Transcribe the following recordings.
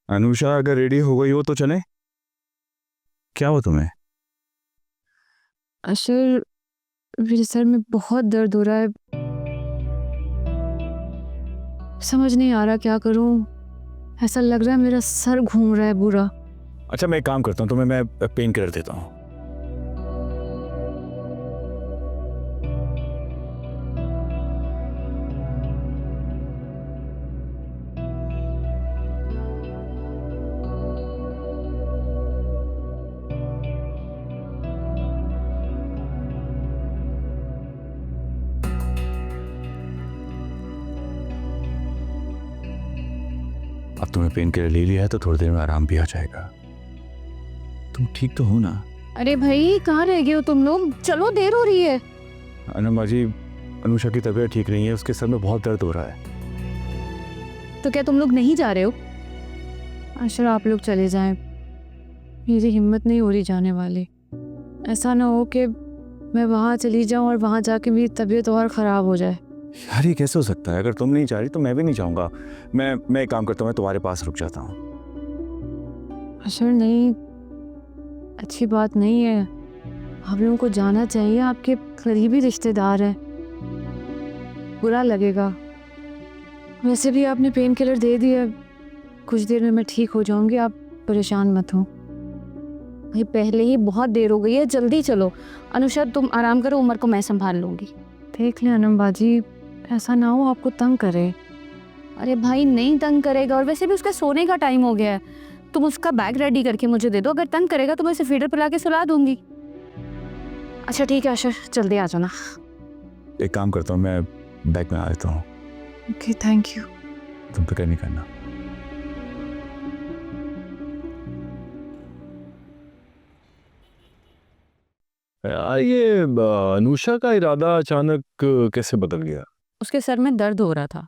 अनुषा अगर रेडी हो गई हो तो चले। क्या हो तुम्हें? अशर, मेरे सर में बहुत दर्द हो रहा है। समझ नहीं आ रहा क्या करूं। ऐसा लग रहा है मेरा सर घूम रहा है बुरा। अच्छा, मैं एक काम करता हूँ, तुम्हें मैं पेन किलर देता हूँ। अब तुम्हें पेन किलर ले लिया है तो थोड़ी देर में आराम भी आ जाएगा। तुम ठीक तो हो ना? अरे भाई, कहाँ रह गए हो तुम लोग? चलो, देर हो रही है। अनमा जी, अनुषा की तबीयत ठीक नहीं है, उसके सर में बहुत दर्द हो रहा है। तो क्या तुम लोग नहीं जा रहे हो? अशर, आप लोग चले जाएं। मेरी हिम्मत नहीं हो रही जाने वाली। ऐसा ना हो कि मैं वहाँ चली जाऊँ और वहाँ जाके मेरी तबीयत और ख़राब हो जाए। यार, ये कैसे हो सकता है? अगर तुम नहीं जा रही तो मैं भी नहीं जाऊंगा। मैं एक काम करता हूँ, मैं तुम्हारे पास रुक जाता हूँ। अशर, नहीं, अच्छी बात नहीं है। आप लोगों को जाना चाहिए, आपके करीबी रिश्तेदार हैं, बुरा लगेगा। वैसे भी आपने पेन किलर दे दिया, कुछ देर में मैं ठीक हो जाऊंगी, आप परेशान मत हो। भाई, पहले ही बहुत देर हो गई है, जल्दी चलो। अनुषा, तुम आराम करो, उमर को मैं संभाल लूंगी। देख ले अनम बाजी, ऐसा ना हो आपको तंग करे। अरे भाई, नहीं तंग करेगा, और वैसे भी उसका सोने का टाइम हो गया है। तुम उसका बैग रेडी करके मुझे दे दो, अगर तंग करेगा तो मैं उसे फीडर पिला के सुला दूंगी। अच्छा ठीक है अशर, जल्दी आ जाओ ना। एक काम करता हूँ, मैं बैग में आ जाता हूँ। Okay, thank you. तुम फिक्र नहीं करना। यार, ये अनुषा का इरादा अचानक कैसे बदल गया? उसके सर में दर्द हो रहा था।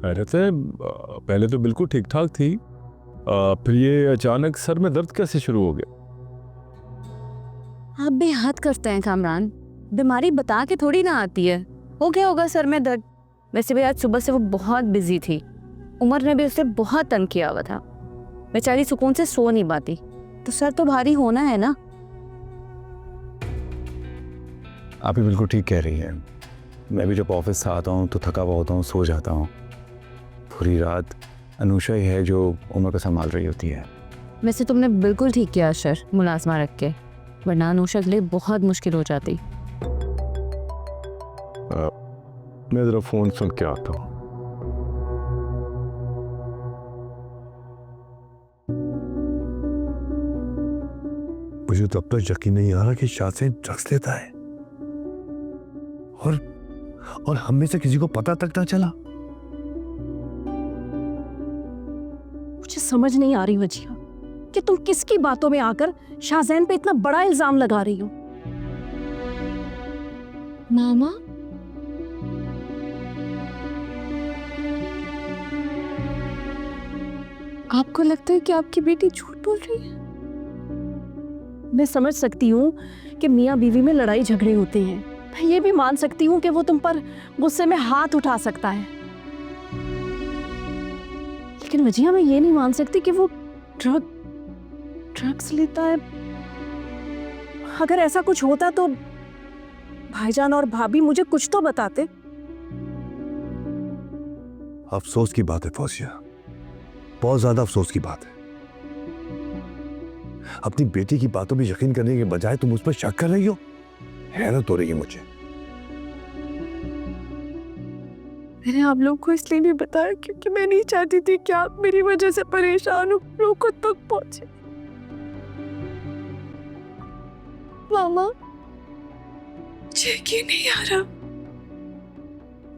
अरे थे, पहले तो बिल्कुल ठीक ठाक थी, फिर ये अचानक सर में दर्द कैसे शुरू हो गया? आप भी हद करते हैं कामरान, बीमारी बता के थोड़ी ना आती है। हो गया होगा सर में दर्द। वैसे भी आज सुबह से वो बहुत बिजी थी, उमर ने भी उसे बहुत तंग किया हुआ था। बेचारी सुकून से सो नहीं पाती, तो सर तो भारी होना है ना। आप ही बिल्कुल ठीक कह रही है। मैं भी जब ऑफिस से आता हूँ तो थका हुआ होता हूँ, सो जाता हूँ। पूरी रात अनुषा ही है जो उमर को संभाल रही होती है। वैसे तुमने बिल्कुल ठीक किया अशर, मुलाजमा रख के, वरना अनुषा के लिए बहुत मुश्किल हो जाती। मैं जरा फोन सुन के आता हूँ। मुझे तो अब तक यकीन नहीं आ रहा कि शाहज़ैन ड्रग्स लेता है और हम में से किसी को पता तक ना चला। मुझे समझ नहीं आ रही वजिया कि तुम किसकी बातों में आकर शाहज़ैन पे इतना बड़ा इल्जाम लगा रही हो। मामा, आपको लगता है कि आपकी बेटी झूठ बोल रही है? मैं समझ सकती हूँ कि मियाँ बीवी में लड़ाई झगड़े होते हैं। मैं ये भी मान सकती हूँ कि वो तुम पर गुस्से में हाथ उठा सकता है, लेकिन वजिया, मैं ये नहीं मान सकती कि वो ड्रग्स लेता है। अगर ऐसा कुछ होता तो भाईजान और भाभी मुझे कुछ तो बताते। अफसोस की बात है फौजिया, बहुत ज्यादा अफसोस की बात है। अपनी बेटी की बातों में यकीन करने के बजाय तुम उस पर शक कर रही हो। हैरत हो रही है मुझे। मैंने आप लोग को इसलिए नहीं बताया क्योंकि मैं नहीं चाहती थी कि आप मेरी वजह से परेशान हो, लोगों तक पहुंचे। मामा, यकीन नहीं आ रहा।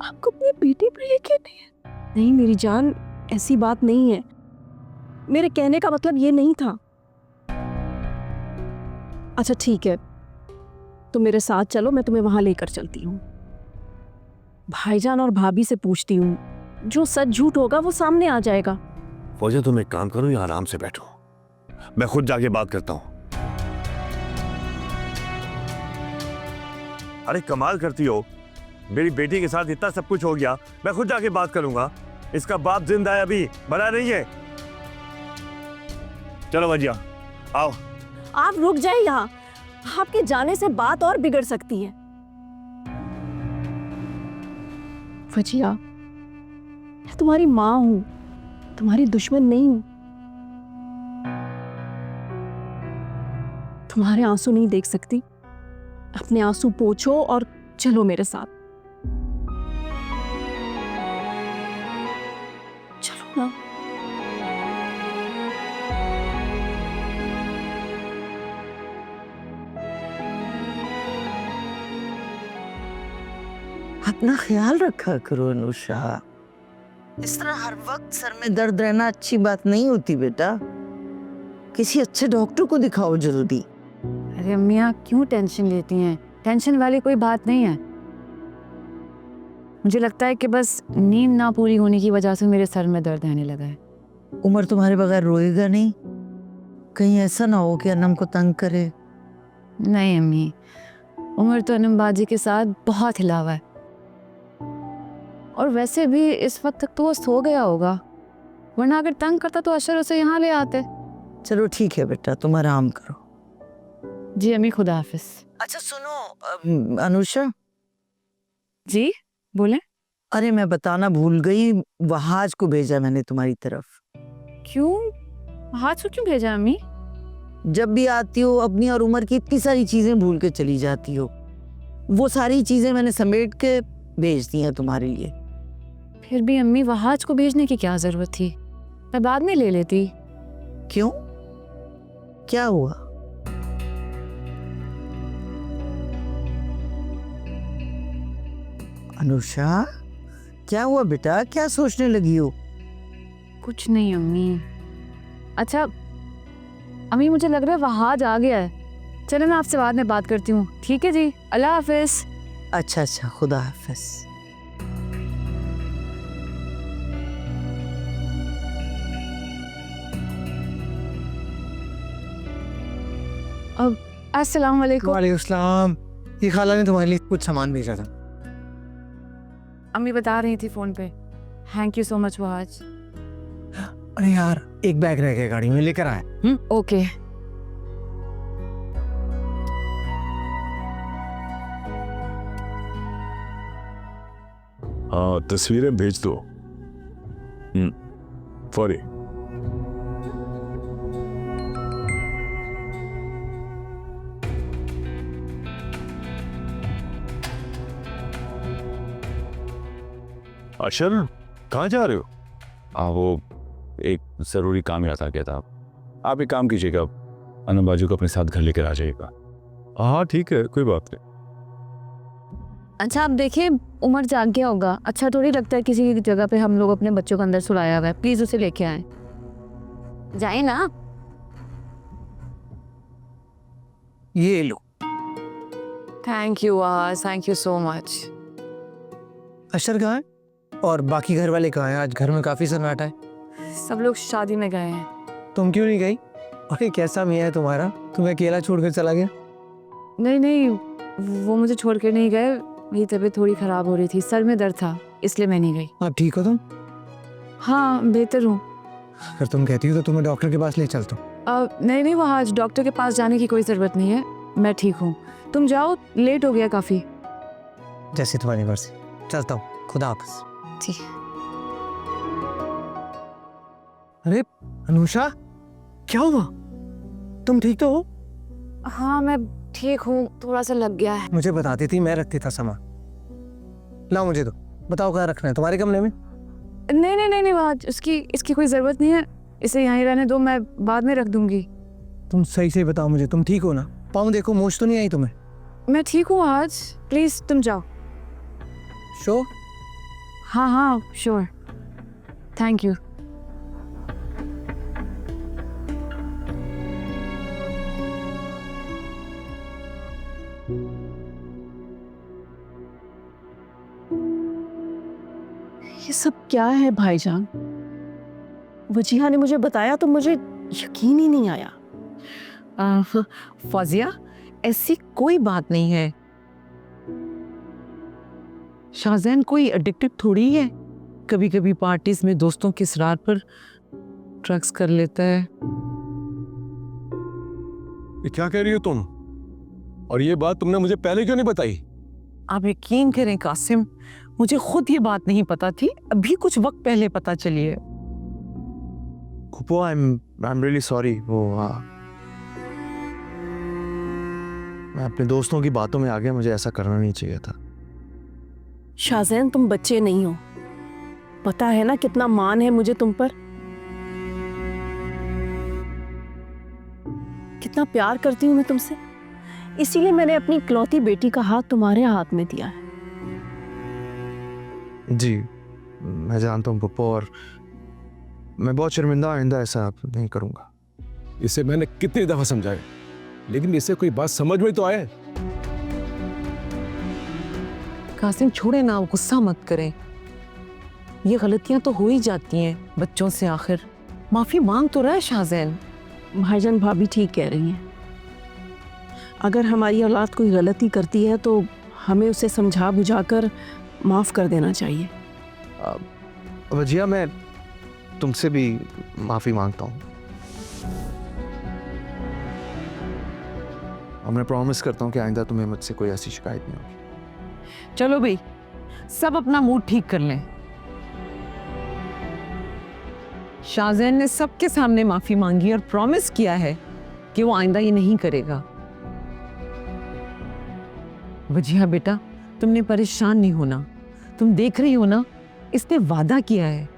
आपको अपनी बेटी पर यकीन नहीं है? नहीं मेरी जान, ऐसी बात नहीं है। मेरे कहने का मतलब ये नहीं था। अच्छा ठीक है, तुम मेरे साथ चलो, मैं तुम्हें वहां लेकर चलती हूँ। भाईजान और भाभी से पूछती हूँ, जो सच झूठ होगा वो सामने आ जाएगा। फौजिया, तुम एक काम करो, यहाँ आराम से बैठो, मैं खुद जाके बात करता हूँ। अरे कमाल करती हो, मेरी बेटी के साथ इतना सब कुछ हो गया, मैं खुद जाके बात करूंगा। इसका बाप जिंदा है, अभी मरा नहीं है। चलो वजिया आओ। आप रुक जाए यहाँ, आपके जाने से बात और बिगड़ सकती है। वजिया, मैं तुम्हारी माँ हूँ, तुम्हारी दुश्मन नहीं हूँ। तुम्हारे आंसू नहीं देख सकती, अपने आंसू पोंछो और चलो मेरे साथ। चलो ना। अपना ख्याल रखा करो अनुषा। इस तरह हर वक्त सर में दर्द रहना अच्छी बात नहीं होती बेटा। किसी अच्छे डॉक्टर को दिखाओ जल्दी। अरे अम्मी आप क्यों टेंशन लेती हैं? टेंशन वाली कोई बात नहीं है। मुझे लगता है कि बस नींद ना पूरी होने की वजह से मेरे सर में दर्द रहने लगा है। उमर तुम्हारे बगैर रोएगा नहीं? कहीं ऐसा ना हो कि अनम को तंग करे। नहीं अम्मी, उमर तो अनमबाजी के साथ बहुत हिला हुआ है, और वैसे भी इस वक्त तक तो वो सो गया होगा, वरना अगर तंग करता तो अशर उसे यहाँ ले आते। चलो ठीक है बेटा, तुम आराम करो। जी अम्मी, खुदा हाफिज। अच्छा सुनो अनुषा। जी बोले। अरे मैं बताना भूल गई, वहाज को भेजा मैंने तुम्हारी तरफ। क्यों? हाथ से क्यों भेजा अम्मी? जब भी आती हो अपनी और उमर की इतनी सारी चीजें भूल के चली जाती हो। वो सारी चीजें मैंने समेट के भेज दी हैं तुम्हारे लिए। फिर भी अम्मी, वहाज को भेजने की क्या जरूरत थी? मैं बाद में ले लेती। क्यों, क्या हुआ? अनुषा क्या हुआ बेटा, क्या सोचने लगी हो? कुछ नहीं अम्मी। अच्छा अम्मी, मुझे लग रहा है वहाज आ गया है। चलो मैं आपसे बाद में बात करती हूँ। ठीक है जी, अल्लाह हाफिज। अच्छा अच्छा, खुदा हाफिज। अब अस्सलाम वालेकुम। वालेकुम सलाम। ये खाला ने तुम्हारे लिए कुछ सामान भेजा था। अम्मी बता रही थी फोन पे। Thank you so much Wahaj. अरे यार, एक बैग रह गया गाड़ी में, लेकर आया। ओके। हाँ, तस्वीरें भेज दो। फौरी। अशर, कहाँ जा रहे हो? वो एक ज़रूरी काम याद आ गया था। आप एक काम कीजिएगा, अनम बाजू को अपने साथ घर लेकर आ जाइएगा। हाँ ठीक है, कोई बात नहीं। अच्छा आप देखिए, उमर जाग गया होगा। अच्छा थोड़ी लगता है किसी जगह पे हम लोग अपने बच्चों को अंदर सुलाया हुआ है। प्लीज उसे लेके आए। जाए ना। ये लो। Thank you Wahaj, thank you so much. Ashar कहाँ है और बाकी घर वाले कहाँ हैं? आज घर में काफी सन्नाटा है। सब लोग शादी में गए हैं। तुम क्यों नहीं गई? अरे कैसा मियाँ है तुम्हारा, तुम्हें अकेला छोड़कर चला गया? नहीं नहीं, वो मुझे छोड़ कर नहीं गए। मेरी तबीयत थोड़ी खराब हो रही थी, सर में दर्द था, इसलिए मैं नहीं गई। आप ठीक हो तुम? हाँ बेहतर हूँ। अगर तुम कहती हो तो तुम्हें डॉक्टर के पास ले चलता हूँ। नहीं नहीं, वहाँ आज डॉक्टर के पास जाने की कोई ज़रूरत नहीं है, मैं ठीक हूँ। तुम जाओ, लेट हो गया काफ़ी। जैसे तुम्हारी मर्जी, चलता हूँ। खुदा हाफिज। ठीक। अरे अनुषा, क्या हुआ? तुम ठीक तो हो? हाँ मैं ठीक हूँ, थोड़ा सा लग गया है। मुझे बताती थी, मैं रखती था सामान। लाओ मुझे दो, बताओ कहाँ रखना है तुम्हारे कमरे में? नहीं नहीं नहीं नहीं, वहाँ इसकी कोई ज़रूरत नहीं है, इसे यहीं रहने दो, मैं बाद में रख दूंगी। तुम सही से बताओ मुझे, तुम ठीक हो ना? पाँव देखो, मोच तो नहीं आई तुम्हें? मैं ठीक हूँ आज, प्लीज़ तुम जाओ। श्योर? हाँ हाँ श्योर, थैंक यू। ये सब क्या है भाईजान? वजीहा ने मुझे बताया तो मुझे यकीन ही नहीं आया। फौजिया, ऐसी कोई बात नहीं है। शाहजैन कोई एडिक्टेड थोड़ी है। कभी कभी पार्टीज में दोस्तों के इसरार पर ड्रग्स कर लेता है। ये क्या कह रही हो तुम? और ये बात तुमने मुझे पहले क्यों नहीं बताई? आप यकीन करें कासिम, मुझे खुद ये बात नहीं पता थी, अभी कुछ वक्त पहले पता चली है। फूफो, आई एम रियली सॉरी। वो मैं अपने दोस्तों की बातों में आ गया, मुझे ऐसा करना नहीं चाहिए था। शाज़ैन, तुम बच्चे नहीं हो, पता है ना कितना मान है मुझे तुम पर, कितना प्यार करती हूँ मैं तुमसे, इसीलिए मैंने अपनी इकलौती बेटी का हाथ तुम्हारे हाथ में दिया है। जी मैं जानता हूँ पप्पो, और मैं बहुत शर्मिंदा आइंदा ऐसा नहीं करूँगा। इसे मैंने कितनी दफा समझाया, लेकिन इसे कोई बात समझ में तो आए। कासिम छोड़े ना, आप गुस्सा मत करें, ये गलतियां तो हो ही जाती हैं बच्चों से, आखिर माफी मांग तो रहा है शाज़ैन। भाईजान, भाभी ठीक कह रही हैं, अगर हमारी औलाद कोई गलती करती है तो हमें उसे समझा बुझाकर माफ़ कर देना चाहिए। वजिया, मैं तुमसे भी माफ़ी मांगता हूँ, और मैं प्रॉमिस करता हूँ कि आइंदा तुम्हें मुझसे कोई ऐसी शिकायत नहीं होगी। चलो भाई, सब अपना मूड ठीक कर लें। शाज़ैन ने सबके सामने माफी मांगी और प्रॉमिस किया है कि वो आइंदा ये नहीं करेगा। वजिया बेटा, तुमने परेशान नहीं होना, तुम देख रही हो ना, इसने वादा किया है।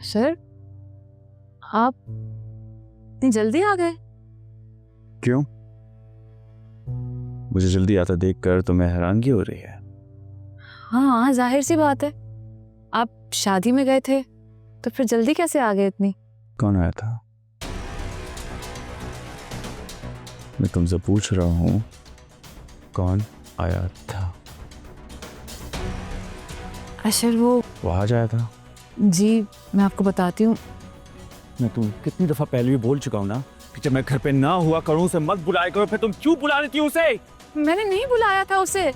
सर, आप इतनी जल्दी आ गए? क्यों? मुझे जल्दी आता देखकर तुम्हें हैरानगी हो रही है? हाँ, जाहिर सी बात है, आप शादी में गए थे तो फिर जल्दी कैसे आ गए इतनी? कौन आया था? मैं तुमसे पूछ रहा हूँ, कौन आया था? अशर, वो आज आया था? जी, मैं आपको बताती हूँ। मैं तुम कितनी दफा पहले भी बोल चुका हूँ ना कि जब मैं घर पे ना हुआ करूँ उसे मत बुलाया करो, फिर तुम क्यों बुला लेती हो उसे? मैंने नहीं बुलाया था उसे,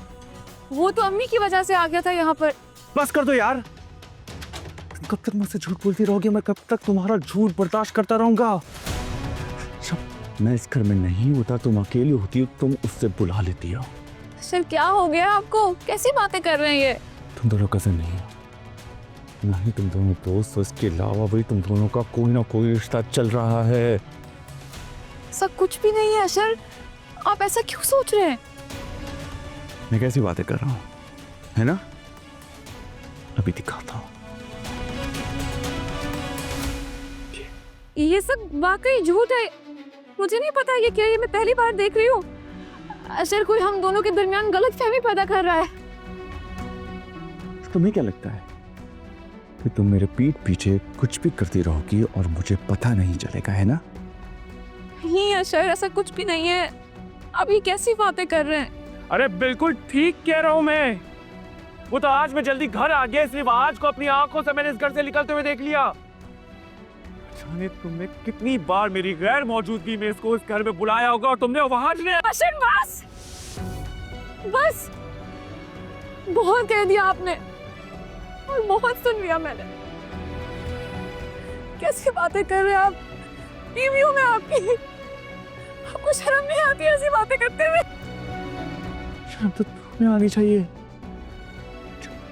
वो तो अम्मी की वजह से आ गया था यहाँ पर। बस कर दो यार, तुम कब तक मुझसे झूठ बोलती रहोगी? मैं कब तक तुम्हारा झूठ बर्दाश्त करता रहूंगा? जब मैं इस घर में नहीं होता, तुम अकेली होती हो, तुम उससे बुला लेती हो। सर, क्या हो गया आपको? कैसी बातें कर रहे हैं ये? तुम दोनों कज़न नहीं हो, ना ही तुम दोनों दोस्त, उसके अलावा भी तुम दोनों का कोई ना कोई रिश्ता चल रहा है। सब कुछ भी नहीं है अशर, आप ऐसा क्यों सोच रहे हैं? मैं कैसी बातें कर रहा हूँ, है ना? अभी दिखाता हूँ। ये सब वाकई झूठ है, मुझे नहीं पता ये क्या है, ये मैं पहली बार देख रही हूँ। अशर, कोई हम दोनों के दरमियान गलतफहमी पैदा कर रहा है। तुम्हें क्या लगता है कि तुम मेरे पीठ पीछे कुछ भी करती रहोगी और मुझे पता नहीं चलेगा, है ना? नहीं अशर, ऐसा कुछ भी नहीं है, आप ये कैसी बातें कर रहे हैं? अरे बिल्कुल ठीक कह रहा हूँ मैं, वो तो आज मैं जल्दी घर आ गया, सिर्फ आज को अपनी आंखों से मैंने इस घर से निकलते हुए देख लिया। जाने तुमने कितनी बार मेरी गैर मौजूदगी में इसको इस घर में बुलाया होगा और तुमने वहां अशर, बस बस, बहुत कह दिया आपने और बहुत सुन लिया मैंने। कैसी बातें कर रहे हैं आप? बीवी हूं मैं आपकी, आपको शर्म नहीं आती ऐसी बातें करते हुए? शर्म तो तुम्हें आनी चाहिए,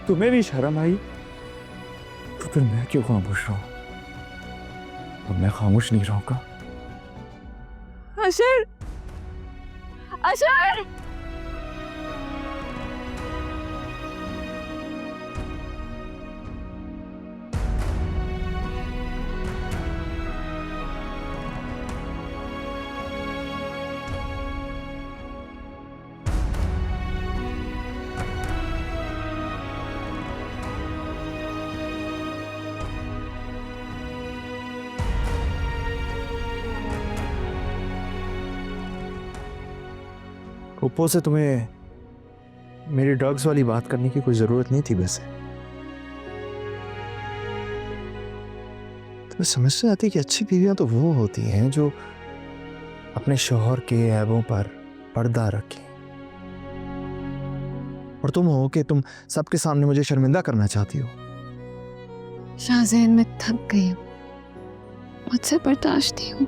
तुम्हें नहीं शर्म आई तो फिर मैं क्यों खामोश रहूं? और मैं खामोश नहीं रहूंगा। अशर, अशर, ऊपर से तुम्हें मेरी ड्रग्स वाली बात करने की कोई ज़रूरत नहीं थी वैसे। मैं समझ आती कि अच्छी बीवियां तो वो होती हैं जो अपने शौहर के ऐबों पर पर्दा रखें, और तुम हो कि तुम सबके सामने मुझे शर्मिंदा करना चाहती हो। शाहजैन, मैं थक गई हूँ, मुझसे बर्दाश्त नहीं हूँ।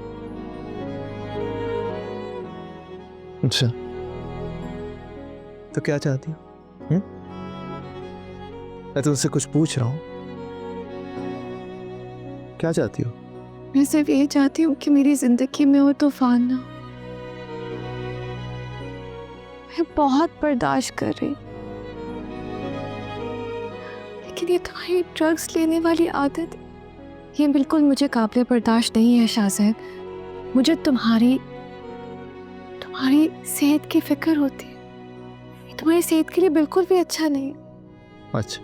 अच्छा, तो क्या चाहती हो? मैं तुमसे कुछ पूछ रहा हूँ, क्या चाहती हो? मैं सिर्फ ये चाहती हूँ कि मेरी जिंदगी में वो तूफान ना हो। मैं बहुत बर्दाश्त कर रही, लेकिन ये तुम्हारी ड्रग्स लेने वाली आदत, ये बिल्कुल मुझे काबिल बर्दाश्त नहीं है शाहजैन। मुझे तुम्हारी सेहत की फिक्र होती है। ये तुम्हारी सेहत के लिए बिल्कुल भी अच्छा नहीं है। अच्छा,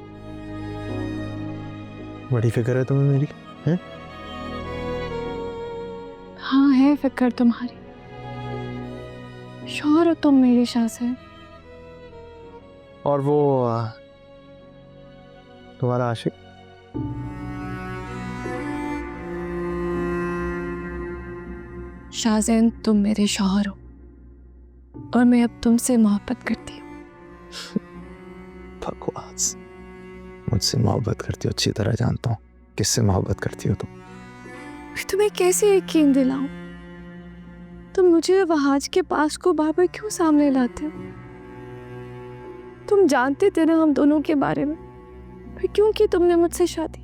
बड़ी फिक्र है तुम्हें मेरी, हैं? हाँ, है फिक्र तुम्हारी। शौहर हो तुम मेरे शाहजैन। और वो तुम्हारा आशिक? शाहजैन, तुम मेरे शौहर हो और मैं अब तुमसे मोहब्बत करती हूँ। बकवास। मुझसे मोहब्बत करती हो, अच्छी तरह जानता हूँ किससे मोहब्बत करती हो तुम। मैं तुम्हें कैसे यकीन दिलाऊं? तुम मुझे वहाज के पास को बार बार क्यों सामने लाते हो? तुम जानते थे ना हम दोनों के बारे में, फिर क्यों की तुमने मुझसे शादी?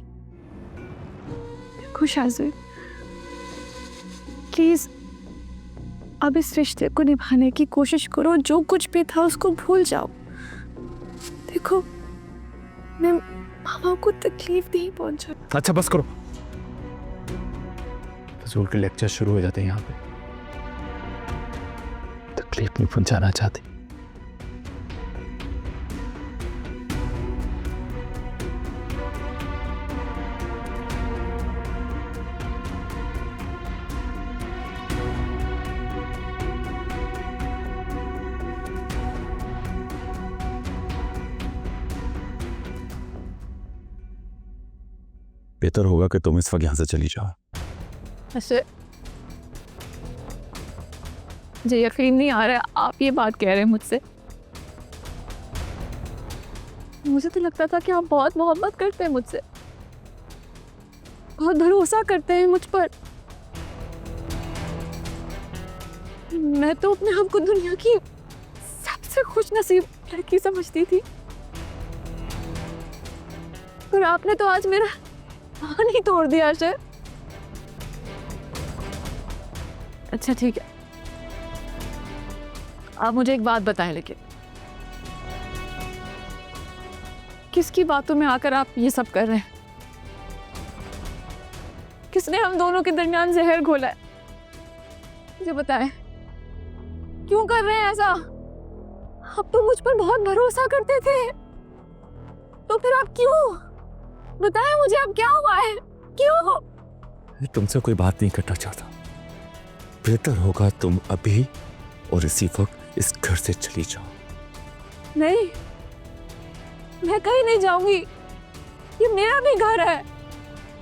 देखो शाहजैन, प्लीज अब इस रिश्ते को निभाने की कोशिश करो। जो कुछ भी था उसको भूल जाओ। देखो, मैं मामा को तकलीफ नहीं पहुंचा। अच्छा बस करो, फजूल के लेक्चर शुरू हो जाते हैं यहाँ पे। तकलीफ नहीं पहुंचाना चाहते। बेहतर होगा कि तुम इस वक्त यहाँ से चली जाओ। ऐसे मुझे यकीन नहीं आ रहा है आप ये बात कह रहे हैं मुझसे। मुझे तो लगता था कि आप बहुत मोहब्बत करते हैं मुझसे, बहुत भरोसा करते हैं मुझ पर। मैं तो अपने आप को दुनिया की सबसे खुशनसीब लड़की समझती थी, पर आपने तो आज मेरा मान ही तोड़ दिया सर। अच्छा ठीक है, आप मुझे एक बात बताएं, लेकिन किसकी बातों में आकर आप ये सब कर रहे हैं? किसने हम दोनों के दरमियान जहर घोला है? मुझे बताएं, क्यों कर रहे हैं ऐसा? आप तो मुझ पर बहुत भरोसा करते थे, तो फिर आप क्यों? बताएं मुझे, अब क्या हुआ है? क्यों? मैं तुमसे कोई बात नहीं करना चाहता। बेहतर होगा तुम अभी और इसी वक्त इस घर से चली जाओ। नहीं, मैं कहीं नहीं जाऊंगी। ये मेरा भी घर है,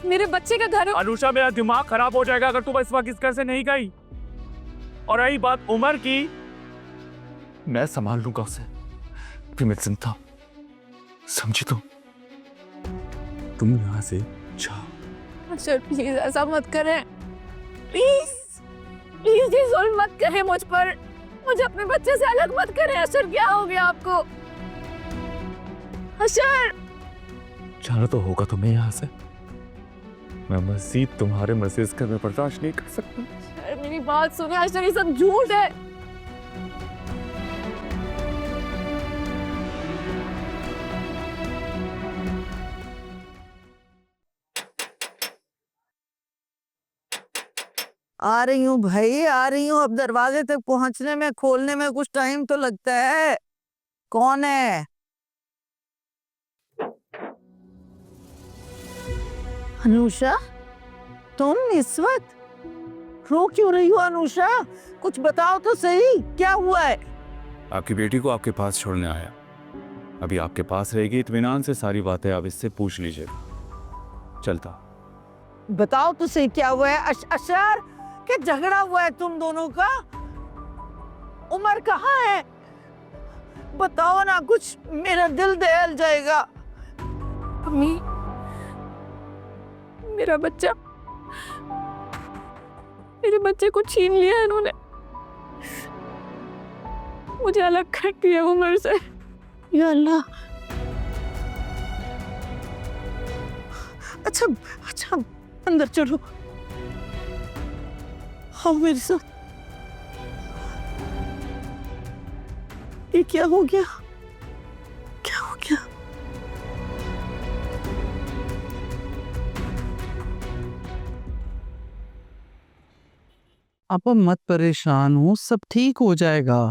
मेरे बच्चे का घर है। अनुषा, मेरा दिमाग खराब हो जाएगा अगर तुम इस वक्त इस घर से नहीं गई। और रही बात उमर की, मैं संभाल लूंगा उसे, फिर मैं जिंदा, समझी? तुम यहाँ से जाओ। सर प्लीज ऐसा मत करें, प्लीज प्लीज ये जुल्म मत करें मुझ पर। मुझे अपने बच्चे से अलग मत करें। अशर, क्या हो गया आपको? अशर, जाना तो होगा तुम्हें यहाँ से। मैं मजीद तुम्हारे मजे का मैं बर्दाश्त नहीं कर सकता। अशर मेरी बात सुने। अशर, ये सब झूठ है। आ रही हूँ भाई, आ रही हूँ। अब दरवाजे तक पहुंचने में, खोलने में कुछ टाइम तो लगता है। कौन है? अनुषा, तुम इस वक्त रो क्यों रही हो? अनुषा, कुछ बताओ तो सही, क्या हुआ है? आपकी बेटी को आपके पास छोड़ने आया। अभी आपके पास रहेगी, इत्मीनान से सारी बातें आप इससे पूछ लीजिएगा। चलता। बताओ तो सही क्या हुआ है? अशर, क्या झगड़ा हुआ है तुम दोनों का? उमर कहाँ है? बताओ ना कुछ, मेरा दिल दहल जाएगा। अम्मी, मेरा बच्चा, मेरे बच्चे को छीन लिया इन्होंने, मुझे अलग कर दिया उमर से। या अल्लाह। अच्छा अच्छा, अंदर चलो, आओ मेरे साथ। ये क्या हो गया? क्या हो गया? आप मत परेशान हो, सब ठीक हो जाएगा।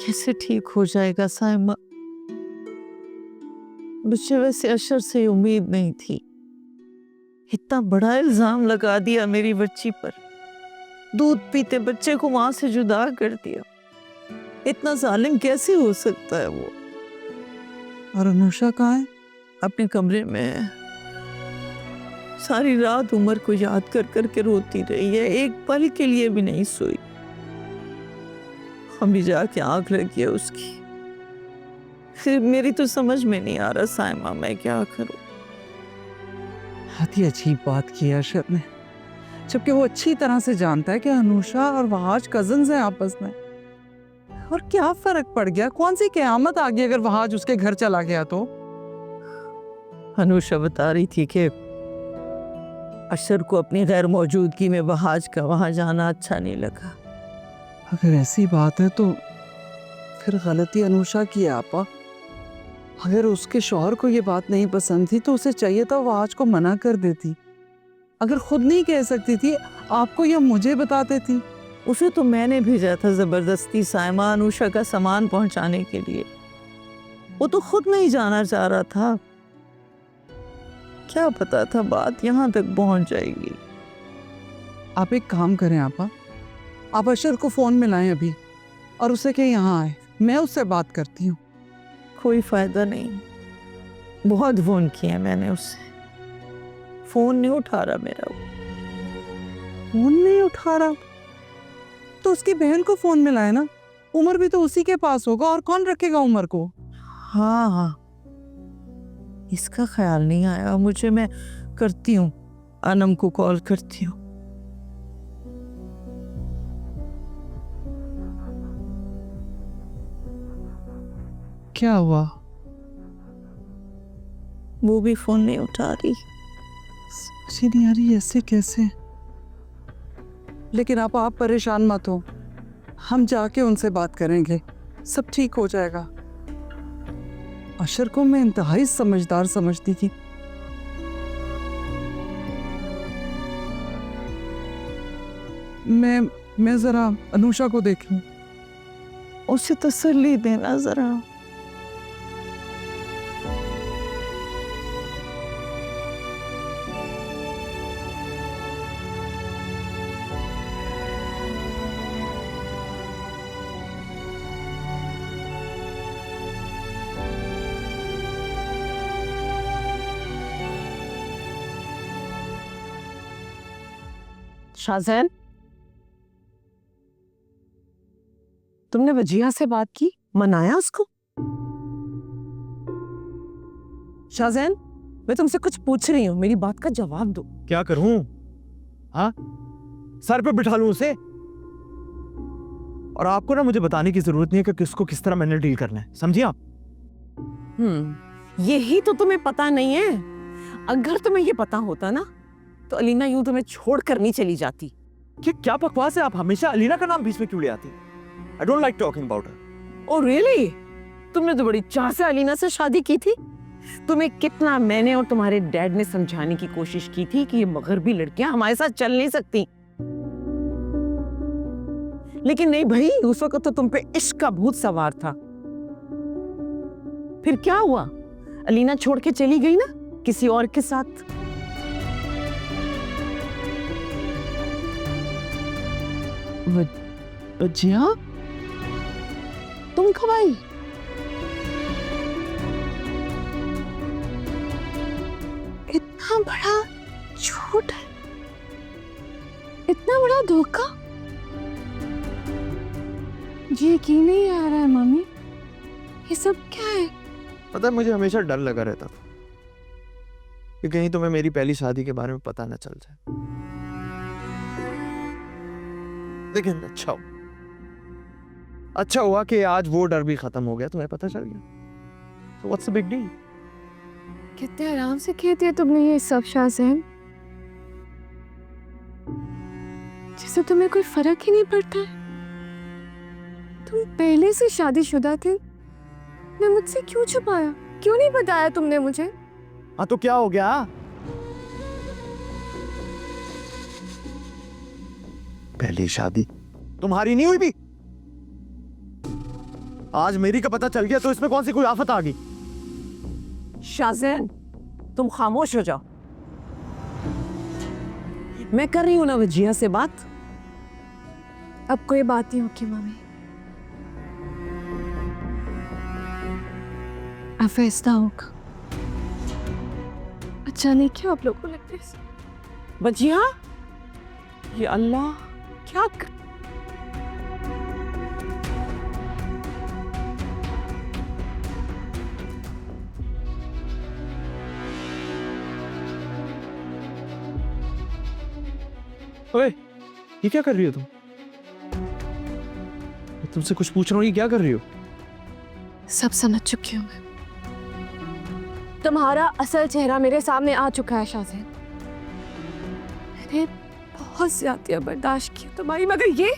कैसे ठीक हो जाएगा साइमा? मुझे वैसे अशर से उम्मीद नहीं थी। इतना बड़ा इल्जाम लगा दिया मेरी बच्ची पर, दूध पीते बच्चे को मां से जुदा कर दिया। इतना जालिम कैसे हो सकता है वो? और अनुषा कहाँ है? अपने कमरे में सारी रात उमर को याद कर कर के रोती रही है, एक पल के लिए भी नहीं सोई। हम भी जाके आंख लगी है उसकी। फिर मेरी तो समझ में नहीं आ रहा साइमा, मैं क्या करूं? बहुत ही अजीब बात की है अशर ने, जबकि वो अच्छी तरह से जानता है कि अनुषा और वहाज कजन्स हैं आपस में। और क्या फर्क पड़ गया? कौन सी क़यामत आ गई अगर वहाज उसके घर चला गया तो? अनुषा बता रही थी कि अशर को अपनी गैर मौजूदगी में वहाज का वहां जाना अच्छा नहीं लगा। अगर ऐसी बात है तो फिर गलती अनुषा की है आपा। अगर उसके शौहर को ये बात नहीं पसंद थी तो उसे चाहिए था वो आज को मना कर देती। अगर खुद नहीं कह सकती थी आपको या मुझे बता देती। उसे तो मैंने भेजा था जबरदस्ती साइमा अनुषा का सामान पहुंचाने के लिए। वो तो खुद नहीं जाना चाह रहा था। क्या पता था बात यहाँ तक पहुंच जाएगी। आप एक काम करें आपा, आप अशर को फोन मिलाएं अभी और उसे कहें यहाँ आए, मैं उससे बात करती हूँ। कोई फायदा नहीं, बहुत फोन किया मैंने उससे, फोन नहीं उठा रहा मेरा वो। फोन नहीं उठा रहा तो उसकी बहन को फोन मिलाए ना, उमर भी तो उसी के पास होगा और कौन रखेगा उमर को। हाँ हाँ, इसका ख्याल नहीं आया मुझे। मैं करती हूँ, अनम को कॉल करती हूँ। क्या हुआ? वो भी फोन नहीं उठा रही। समझ नहीं आ रही ऐसे कैसे। लेकिन आप परेशान मत हो, हम जाके उनसे बात करेंगे, सब ठीक हो जाएगा। अशर को मैं इंतहाई समझदार समझती थी। मैं जरा अनुषा को देख लूं। उसे तसल्ली देना जरा। शाहजैन, तुमने वजिया से बात की, मनाया उसको? शाहजैन, मैं तुमसे कुछ पूछ रही हूँ, मेरी बात का जवाब दो। क्या करूं? हाँ, सर पे बिठा लूं उसे? और आपको ना मुझे बताने की जरूरत नहीं है कि किसको किस तरह मैंने डील करना है, समझिए आप? यही तो तुम्हें पता नहीं है। अगर तुम्हें ये पता होता ना तो अलीना यूं तुम्हें छोड़ कर नहीं चली जाती। क्या बकवास है? आप हमेशा अलीना का नाम बीच में क्यों ले आती? I don't like talking about her. Oh really? तुमने तो बड़ी चाह से अलीना से शादी की थी। तुम्हें कितना मैंने और तुम्हारे डैड ने समझाने की कोशिश की थी कि ये मगरबी लड़कियां हमारे साथ चल नहीं सकती, लेकिन नहीं भाई, उस वक्त तो तुम पे इश्क का भूत सवार था। फिर क्या हुआ? अलीना छोड़ के चली गई ना किसी और के साथ। वजिया, तुम कब आई? इतना बड़ा झूठ है, इतना बड़ा धोखा। ये यकीन नहीं आ रहा है मम्मी, ये सब क्या है? पता है, मुझे हमेशा डर लगा रहता था कि कहीं तुम्हें मेरी पहली शादी के बारे में पता न चल जाए। लेकिन अच्छा हुआ कि आज वो डर भी खत्म हो गया, तुम्हें पता चल गया। So what's the big deal? कितने आराम से किए थे तुमने ये सब शाहज़ैन, जैसे तुम्हें कोई फर्क ही नहीं पड़ता है। तुम पहले से शादीशुदा थे, मैं मुझसे क्यों छुपाया? क्यों नहीं बताया तुमने मुझे? हाँ तो क्या हो गया? पहली शादी तुम्हारी नहीं हुई भी, आज मेरी का पता चल गया तो इसमें कौन सी कोई आफत आ गई? शाहज़ैन, तुम खामोश हो जाओ। मैं कर रही हूं ना वजिया से बात। अब कोई बात नहीं होगी मम्मी, अब फैसला होगा। अच्छा नहीं क्यों आप लोगों को लगता है? वजिया, ये अल्लाह क्या ओए, ये क्या कर रही हो तुम? मैं तुमसे कुछ पूछ रहा हूँ, ये क्या कर रही हो? सब समझ चुकी हूँ मैं। तुम्हारा असल चेहरा मेरे सामने आ चुका है शाहज़ैन। मैंने बहुत ज्यादा बर्दाश्त की तुम्हारी, मगर ये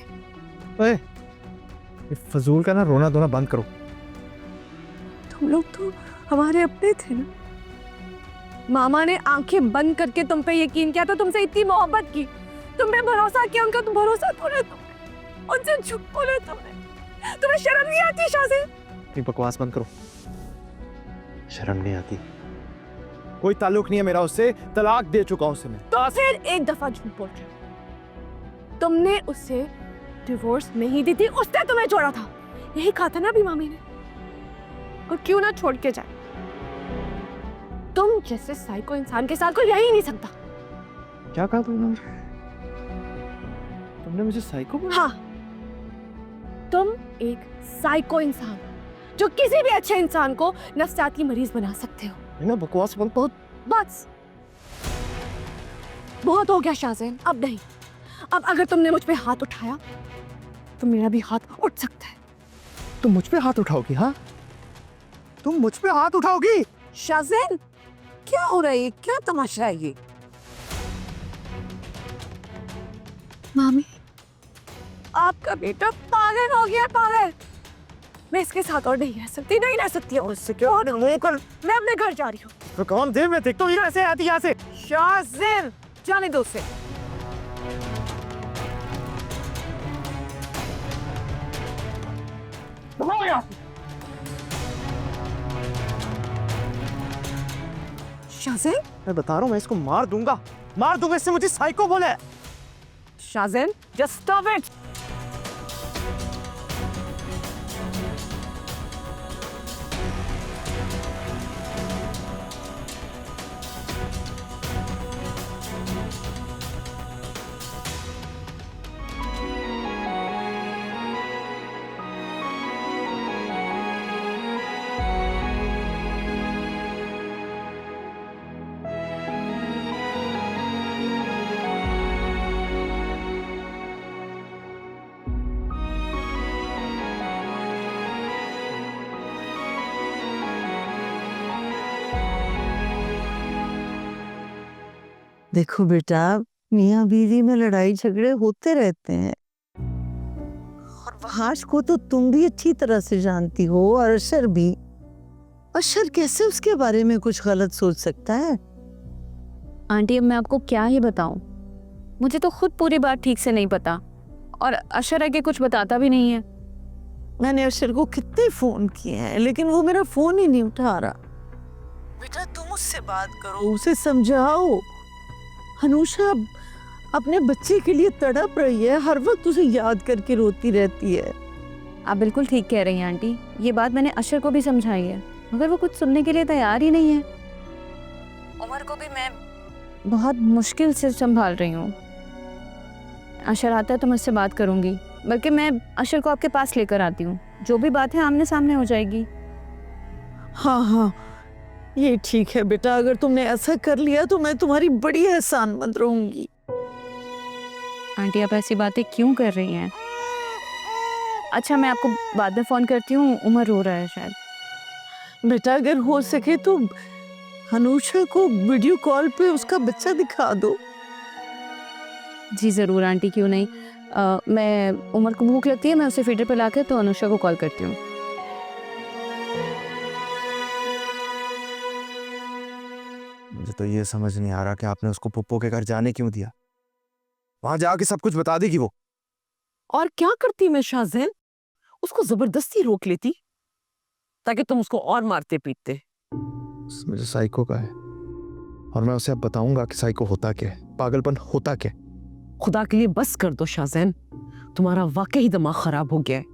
ओए, ये फजूल का ना रोना धोना बंद करो। तुम लोग तो हमारे अपने थे ना। मामा ने आंखें बंद करके तुम पे यकीन किया, तो तुमसे इतनी मोहब्बत की, तुम पे भरोसा किया, उनका तुम भरोसा तोड़ा तुमने, उनसे झूठ बोला तुमने। तुम्हें शर्म नहीं आती शाहज़ैन? ये बकवास बंद करो। शर्म नहीं आती? कोई ताल्लुक नहीं है मेरा उससे, तलाक दे चुका हूं उसे मैं। तो फिर एक दफा झूठ बोल रहे हो। तुमने उसे डिवोर्स नहीं दी थी, उसने तुम्हें छोड़ा था, यही कहा था ना अभी मामी ने। और क्यों ना छोड़ के जाए? तुम जैसे साइको इंसान के साथ कोई रह ही नहीं सकता। क्या कहा तुमने मुझे साइको बोला? हाँ, तुम एक साइको इंसान जो किसी भी अच्छे इंसान को नफसियाती मरीज बना सकते हो। ना बकवास बंद। बस बहुत हो गया शाहज़ैन, अब नहीं। अब अगर तुमने मुझ पे हाथ उठाया तो मेरा भी हाथ उठ सकता है। तुम मुझ पे हाथ उठाओगी? हाँ, तुम मुझ पे हाथ उठाओगी? शाहज़ैन, क्या हो रहा है? क्या तमाशा है ये? मामी, आपका बेटा पागल हो गया, पागल। मैं इसके साथ और नहीं रह सकती, नहीं रह सकती और इससे क्यों? मैं अपने घर जा रही हूँ। तो कौन दे, मैं देखता हूँ ऐसे आती यहाँ से। शाहज़ैन, जाने दो उसे। शाहज़ैन, मैं बता रहा हूँ, मैं इसको मार दूंगा, मार दूंगा। इससे मुझे साइको बोला है। Shahzain, just stop it. देखो बेटा, मियाँ बीवी में लड़ाई झगड़े होते रहते हैं, और वहाश को तो तुम भी अच्छी तरह से जानती हो, और अशर भी। अशर कैसे उसके बारे में कुछ गलत सोच सकता है? आंटी, अब मैं आपको क्या ही बताऊं, मुझे तो खुद पूरी बात ठीक से नहीं पता, और अशर आगे कुछ बताता भी नहीं है। मैंने अशर को कितने फोन किए हैं, लेकिन वो मेरा फोन ही नहीं उठा रहा। बेटा तुम उससे बात करो, उसे समझाओ। अनुषा अपने बच्चे के लिए तड़प रही है, हर वक्त उसे याद करके रोती रहती है। आप बिल्कुल ठीक कह रही हैं आंटी, ये बात मैंने अशर को भी समझाई है, मगर वो कुछ सुनने के लिए तैयार ही नहीं है। उमर को भी मैं बहुत मुश्किल से संभाल रही हूँ। अशर आता है तो मैं उससे बात करूँगी, बल्कि मैं अशर को आपके पास लेकर आती हूँ। जो भी बात है आमने सामने हो जाएगी। हाँ हाँ, ये ठीक है बेटा। अगर तुमने ऐसा कर लिया तो मैं तुम्हारी बड़ी एहसानमंद रहूंगी। आंटी आप ऐसी बातें क्यों कर रही हैं? अच्छा मैं आपको बाद में फ़ोन करती हूँ, उमर रो रहा है शायद। बेटा अगर हो सके तो अनुषा को वीडियो कॉल पे उसका बच्चा दिखा दो। जी ज़रूर आंटी, क्यों नहीं। मैं उमर को भूख लगती है, मैं उसे फीडर पे ला के तो अनुषा को कॉल करती हूँ। मुझे तो ये समझ नहीं आ रहा कि आपने उसको पुप्पो के घर जाने क्यों दिया। वहां जाके सब कुछ बता देगी वो। और क्या करती मैं शाहजैन, उसको जबरदस्ती रोक लेती ताकि तुम उसको और मारते पीटते। मुझे साइको का है और मैं उसे अब बताऊंगा कि साइको होता क्या है, पागलपन होता क्या है। खुदा के लिए बस कर दो शाहजैन, तुम्हारा वाकई दिमाग खराब हो गया है।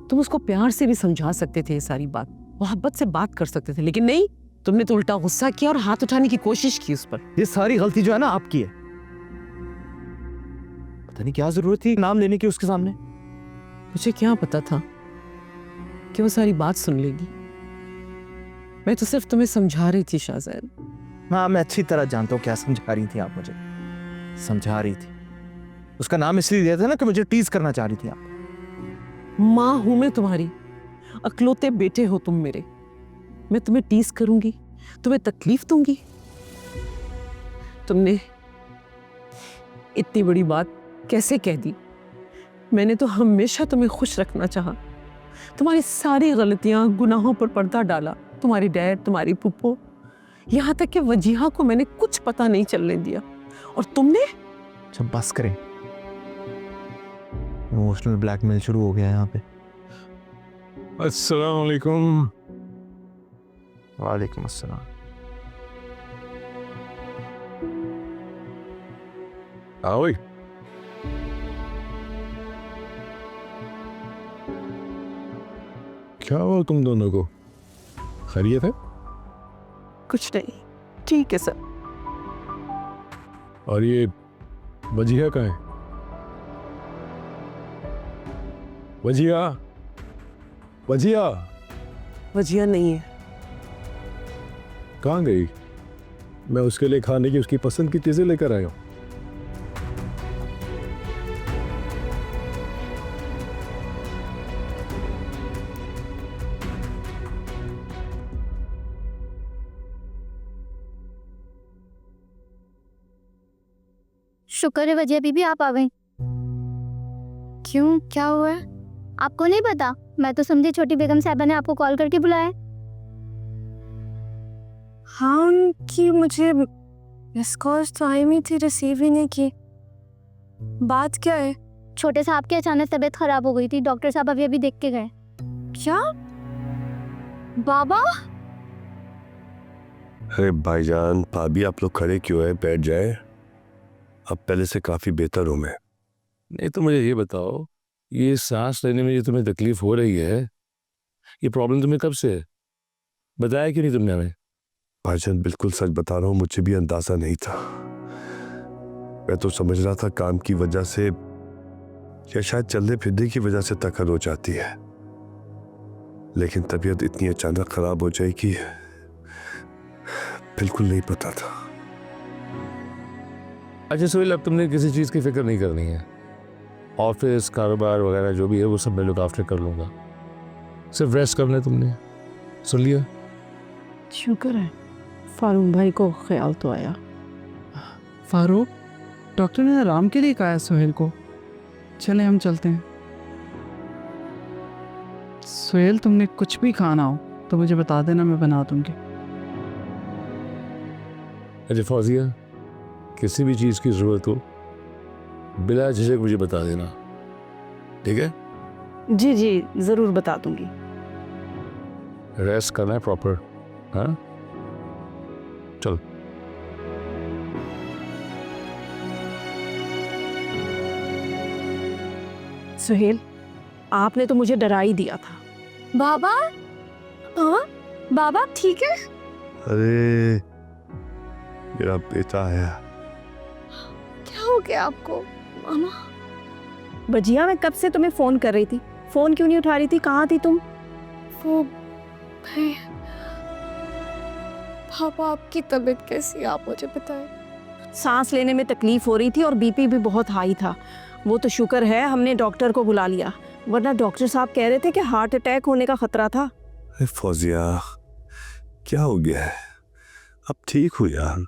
तुम उसको प्यार से भी समझा सकते थे, ये सारी बात मोहब्बत से बात कर सकते थे, लेकिन नहीं, तुमने तो उल्टा गुस्सा किया और हाथ उठाने की कोशिश की उस पर। ये सारी गलती जो है ना आपकी है। पता नहीं क्या जरूरत थी नाम लेने की उसके सामने। मुझे क्या पता था कि वो सारी बात सुन लेगी। मैं तो सिर्फ तुम्हें समझा रही थी शाहजैन। हाँ मैं अच्छी तरह जानता हूँ क्या समझा रही थी आप मुझे। समझा रही थी, उसका नाम इसलिए दिया था ना कि मुझे टीज करना चाह रही थी आप। माँ हूं मैं तुम्हारी, अकलौते बेटे हो तुम मेरे। मैं तुम्हें टीज करूंगी, तुम्हें तकलीफ दूंगी? तुमने इतनी बड़ी बात कैसे कह दी? मैंने तो हमेशा तुम्हें खुश रखना चाहा। तुम्हारी सारी गलतियां, गुनाहों पर पर्दा डाला। तुम्हारी डैड, तुम्हारी पुप्पो, यहाँ तक कि वजीहा को मैंने कुछ पता नहीं चलने दिया। और तुमने? जब बस करें, इमोशनल ब्लैकमेल शुरू हो गया यहाँ पे। अस्सलाम वालेकुम। वालेकुम अस्सलाम। आओ भाई। क्या हुआ तुम दोनों को? खैरियत है? कुछ नहीं, ठीक है सर। और ये वजीहा कहाँ है? वजीहा, वजीहा वजीहा नहीं है। कहाँ गई? मैं उसके लिए खाने की उसकी पसंद की चीजें लेकर आया हूँ। शुक्र है वजिया बीबी आप आ गई। क्यों, क्या हुआ है? आपको नहीं पता? मैं तो समझी छोटी बेगम साहबा ने आपको कॉल करके बुलाया। हाँ कि मुझे मिस कॉल्स तो आई हुई थी, रिसीव ही नहीं की। बात क्या है? छोटे साहब की अचानक तबीयत खराब हो गई थी, डॉक्टर साहब अभी देख के गए। क्या? बाबा? अरे भाईजान, भाभी आप लोग खड़े क्यों हैं? बैठ जाए। अब पहले से काफी बेहतर हूं मैं। नहीं तो मुझे ये बताओ, ये सांस लेने में जो तुम्हें तकलीफ हो रही है, ये प्रॉब्लम तुम्हें कब से है? बताया क्यों नहीं तुमने हमें? भाईजान बिल्कुल सच बता रहा हूँ, मुझे भी अंदाजा नहीं था। मैं तो समझ रहा था काम की वजह से या शायद चलने फिरने की वजह से थकान हो जाती है, लेकिन तबीयत इतनी अचानक खराब हो जाएगी बिल्कुल नहीं पता था। अच्छा सोहेल, अब तुमने किसी चीज़ की फिक्र नहीं करनी है। ऑफिस, कारोबार वगैरह जो भी है वो सब मैं लुक आफ्टर कर लूँगा। सिर्फ रेस्ट करना है तुमने, सुन लिया? शुक्र है फारूक भाई को ख्याल तो आया। फारूक, डॉक्टर ने आराम के लिए कहा है सोहेल को। चले हम चलते हैं। सोहेल, तुमने कुछ भी खाना हो तो मुझे बता देना, मैं बना दूंगी। अच्छा फौजिया, किसी भी चीज़ की ज़रूरत हो बिला झिझक मुझे बता देना, ठीक है? जी जी जरूर बता दूंगी। रेस्ट करना है प्रॉपर, हाँ? चल। सुहेल, आपने तो मुझे डरा ही दिया था। बाबा? हाँ बाबा ठीक है? अरे मेरा बेटा है। क्या हो गया आपको मामा? बजिया, मैं कब से तुम्हें फोन कर रही थी, फोन क्यों नहीं उठा रही थी? कहाँ थी तुम? वो भाई, पापा आपकी तबीयत कैसी है आप मुझे बताएं। सांस लेने में तकलीफ हो रही थी और बीपी भी बहुत हाई था। वो तो शुक्र है हमने डॉक्टर को बुला लिया, वरना डॉक्टर साहब कह रहे थे कि हार्ट अटैक होने का खतरा था। अरे फौजिया, क्या हो गया है? अब ठीक हो यार।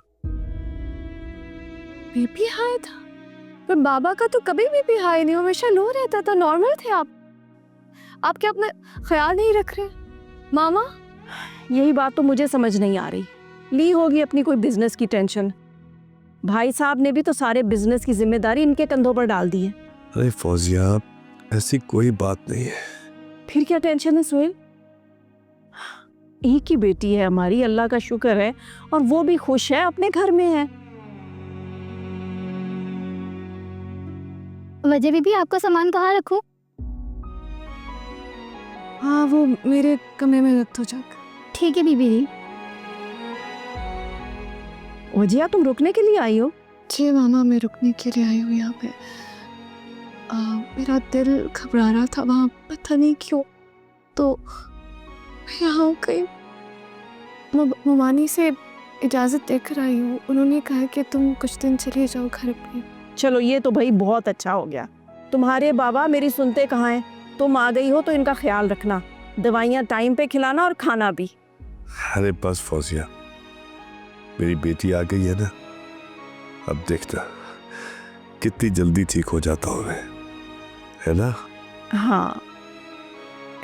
बीपी हाई था? पर बाबा का तो कभी बीपी हाई नहीं, हमेशा लो रहता था, नॉर्मल थे आप क्या अपना ख्याल नहीं रख रहे मामा? यही बात तो मुझे समझ नहीं आ रही। ली होगी अपनी कोई बिजनेस की टेंशन। भाई साहब ने भी तो सारे बिजनेस की जिम्मेदारी इनके कंधों पर डाल दी है। अरे फौजिया, ऐसी कोई बात नहीं है। फिर क्या टेंशन है सुहेल? एक ही बेटी है हमारी, अल्लाह का शुक्र है, और वो भी खुश है, अपने घर में है। वजह बीबी, आपका सामान कहाँ रखूं? हाँ, वो मेरे कमरे में रख दो जाकर। ठीक है बीबी जी। वजिया, तुम रुकने के लिए आई हो? जी मामा, मैं रुकने के लिए आई हूँ यहाँ पे। मेरा दिल घबरा रहा था वहाँ, पता नहीं क्यों, तो मैं यहाँ कहीं ममानी से इजाज़त देकर आई हूँ। उन्होंने कहा कि तुम कुछ दिन चले जाओ घर अपने। चलो, ये तो भाई बहुत अच्छा हो गया। तुम्हारे बाबा मेरी सुनते कहाँ हैं? तुम आ गई हो तो इनका ख्याल रखना, दवाइयाँ टाइम पे खिलाना और खाना भी। अरे बस फौजिया, मेरी बेटी आ गई है ना, अब देखना कितनी जल्दी ठीक हो जाता हूँ मैं, है ना? हाँ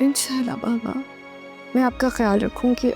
इंशाल्लाह बाबा, मैं आपका ख्याल रखूँगी।